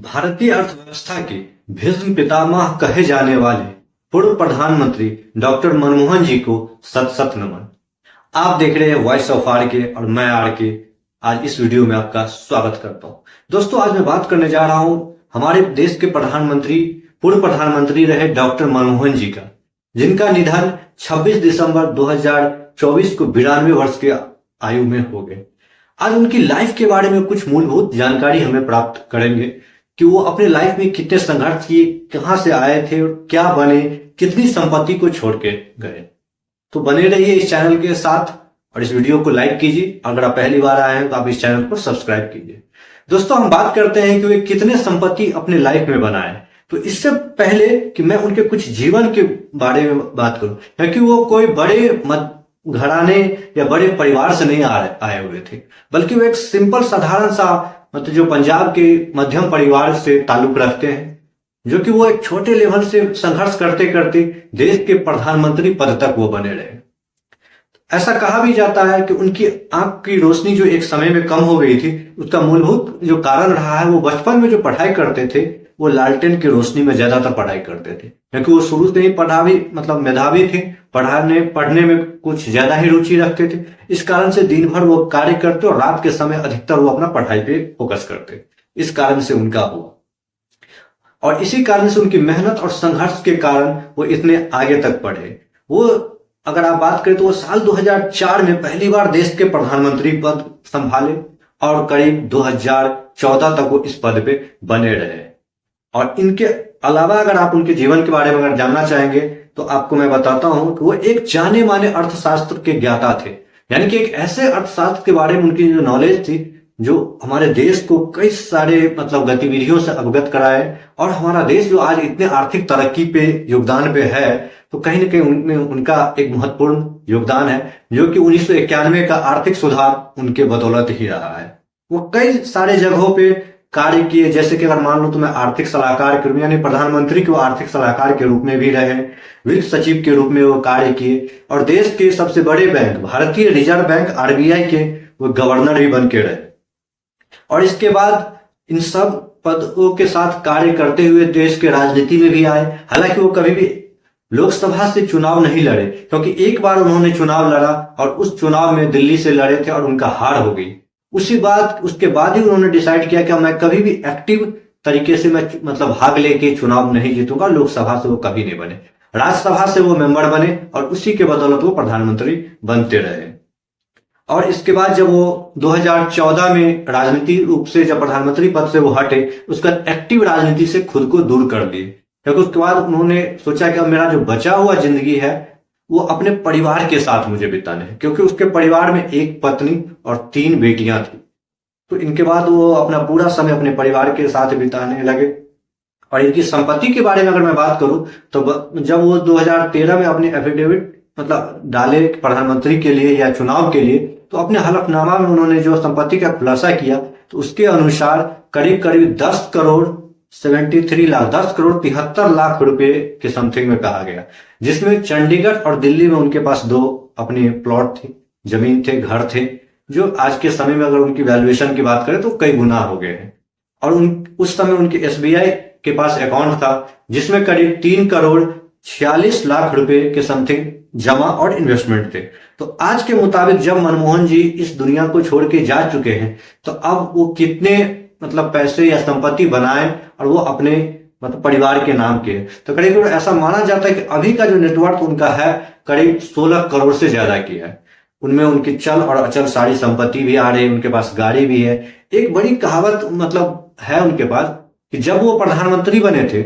भारतीय अर्थव्यवस्था के भीष्म पितामह कहे जाने वाले पूर्व प्रधानमंत्री डॉक्टर मनमोहन जी को सत सत नमन। आप देख रहे हैं वॉइस ऑफ आर के और मैं आर के। आज इस वीडियो में आपका स्वागत करता हूं। दोस्तों, आज मैं बात करने जा रहा हूं हमारे देश के प्रधानमंत्री, पूर्व प्रधानमंत्री रहे डॉक्टर मनमोहन जी का, जिनका निधन 26 दिसंबर 2024 को 92 वर्ष के आयु में हो गए। आज उनकी लाइफ के बारे में कुछ मूलभूत जानकारी हमें प्राप्त करेंगे कि वो अपने लाइफ में कितने संघर्ष किए, कहां से आए थे और क्या बने, कितनी संपत्ति को छोड़ के गए। तो बने रहिए इस चैनल के साथ और इस वीडियो को लाइक कीजिए। अगर आप पहली बार आए हैं तो आप इस चैनल को सब्सक्राइब कीजिए। दोस्तों, हम बात करते हैं कि वे कितने संपत्ति अपने लाइफ में बनाए। तो इससे पहले कि मैं उनके कुछ जीवन के बारे में बात करूं, क्योंकि वो कोई बड़े घराने या बड़े परिवार से नहीं आए हुए थे, बल्कि वो एक सिंपल साधारण सा मतलब जो पंजाब के मध्यम परिवार से ताल्लुक रखते हैं, जो कि वो एक छोटे लेवल से संघर्ष करते करते देश के प्रधानमंत्री पद तक वो बने रहे। ऐसा कहा भी जाता है कि उनकी आंख की रोशनी जो एक समय में कम हो गई थी, उसका मूलभूत जो कारण रहा है, वो बचपन में जो पढ़ाई करते थे वो लालटेन की रोशनी में ज्यादातर पढ़ाई करते थे, क्योंकि वो शुरू से ही मेधावी थे, पढ़ने में कुछ ज्यादा ही रुचि रखते थे। इस कारण से दिन भर वो कार्य करते और रात के समय अधिकतर वो अपना पढ़ाई पे फोकस करते। इस कारण से उनका हुआ, और इसी कारण से उनकी मेहनत और संघर्ष के कारण वो इतने आगे तक बढ़े। वो अगर आप बात करें तो वो साल 2004 में पहली बार देश के प्रधानमंत्री पद संभाले और करीब 2014 तक वो इस पद पे बने रहे। और इनके अलावा अगर आप उनके जीवन के बारे में अगर जानना चाहेंगे तो आपको मैं बताता हूं कि वो एक जाने माने अर्थशास्त्र के ज्ञाता थे, यानी कि एक ऐसे अर्थशास्त्र के बारे में उनकी जो नॉलेज थी जो हमारे देश को कई सारे गतिविधियों से अवगत कराए। और हमारा देश जो आज इतने आर्थिक तरक्की पे योगदान पे है, तो कहीं ना कहीं उनमें उनका एक महत्वपूर्ण योगदान है, जो कि 1991 का आर्थिक सुधार उनके बदौलत ही रहा है। वो कई सारे जगहों पे कार्य किए, जैसे कि अगर मान लो तो मैं आर्थिक सलाहकार के रूप में, यानी प्रधानमंत्री के वो आर्थिक सलाहकार के रूप में भी रहे, वित्त सचिव के रूप में वो कार्य किए, और देश के सबसे बड़े बैंक भारतीय रिजर्व बैंक आरबीआई के वो गवर्नर भी बन के रहे। और इसके बाद इन सब पदों के साथ कार्य करते हुए देश के राजनीति में भी आए। हालांकि वो कभी भी लोकसभा से चुनाव नहीं लड़े, क्योंकि एक बार उन्होंने चुनाव लड़ा और उस चुनाव में दिल्ली से लड़े थे और उनका हार हो गई। उसके बाद ही उन्होंने डिसाइड किया कि मैं कभी भी एक्टिव तरीके से मैं भाग लेके चुनाव नहीं जीतूंगा। लोकसभा से वो कभी नहीं बने, राज्यसभा से वो मेंबर बने और उसी के बदौलत वो प्रधानमंत्री बनते रहे। और इसके बाद जब वो 2014 में राजनीति रूप से जब प्रधानमंत्री पद से वो हटे, उसका एक्टिव राजनीति से खुद को दूर कर दिए, क्योंकि उसके बाद उन्होंने सोचा कि अब मेरा जो बचा हुआ जिंदगी है वो अपने परिवार के साथ मुझे बिताने हैं, क्योंकि उसके परिवार में एक पत्नी और 3 बेटियां थी। तो इनके बाद वो अपना पूरा समय अपने परिवार के साथ बिताने लगे। और इनकी संपत्ति के बारे में अगर मैं बात करूं तो जब वो 2013 में अपने एफिडेविट डाले प्रधानमंत्री के लिए या चुनाव के लिए, तो अपने हलफनामा में उन्होंने जो संपत्ति का खुलासा किया, तो उसके अनुसार करीब करीब 10 करोड़ 73 लाख रुपए के समथिंग में कहा गया, जिसमें चंडीगढ़ और दिल्ली में उनके पास 2 अपने प्लॉट थे, जमीन थे, घर थे, जो आज के समय में अगर उनकी वैल्यूएशन की बात करें तो कई गुना हो गए हैं। और उस समय उनके एसबीआई के पास अकाउंट था, जिसमें करीब 3 करोड़ 46 लाख रुपए के समथिंग जमा और इन्वेस्टमेंट थे। तो आज के मुताबिक जब मनमोहन जी इस दुनिया को छोड़ के जा चुके हैं, तो अब वो कितने पैसे या संपत्ति बनाए और वो अपने परिवार के नाम के। तो करीब ऐसा माना जाता है कि अभी का जो नेटवर्थ उनका है करीब 16 करोड़ से ज्यादा की है। उनमें उनकी चल और अचल सारी संपत्ति भी आ रही है, उनके पास गाड़ी भी है। एक बड़ी कहावत है उनके पास कि जब वो प्रधानमंत्री बने थे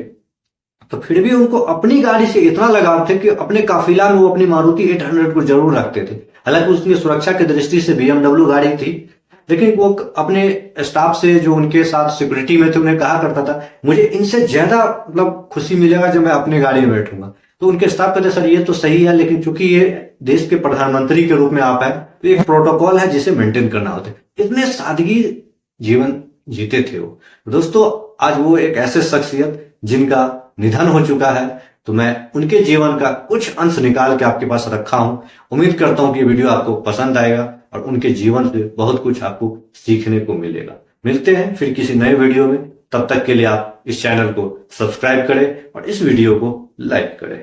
तो फिर भी उनको अपनी गाड़ी से इतना लगाव थे कि अपने काफिला में वो अपनी मारुति 800 को जरूर रखते थे। हालांकि उसकी सुरक्षा की दृष्टि से BMW गाड़ी थी, लेकिन वो अपने स्टाफ से जो उनके साथ सिक्योरिटी में थे उन्हें कहा करता था, मुझे इनसे ज्यादा खुशी मिलेगा जब मैं अपनी गाड़ी में बैठूंगा। तो उनके स्टाफ कहते सर ये तो सही है, लेकिन चूंकि ये देश के प्रधानमंत्री के रूप में आप है तो एक प्रोटोकॉल है जिसे मेंटेन करना होता है। इतने सादगी जीवन जीते थे वो। दोस्तों, आज वो एक ऐसे शख्सियत जिनका निधन हो चुका है, तो मैं उनके जीवन का कुछ अंश निकाल के आपके पास रखा हूं। उम्मीद करता हूं कि ये वीडियो आपको पसंद आएगा और उनके जीवन से बहुत कुछ आपको सीखने को मिलेगा। मिलते हैं फिर किसी नए वीडियो में। तब तक के लिए आप इस चैनल को सब्सक्राइब करें और इस वीडियो को लाइक करें।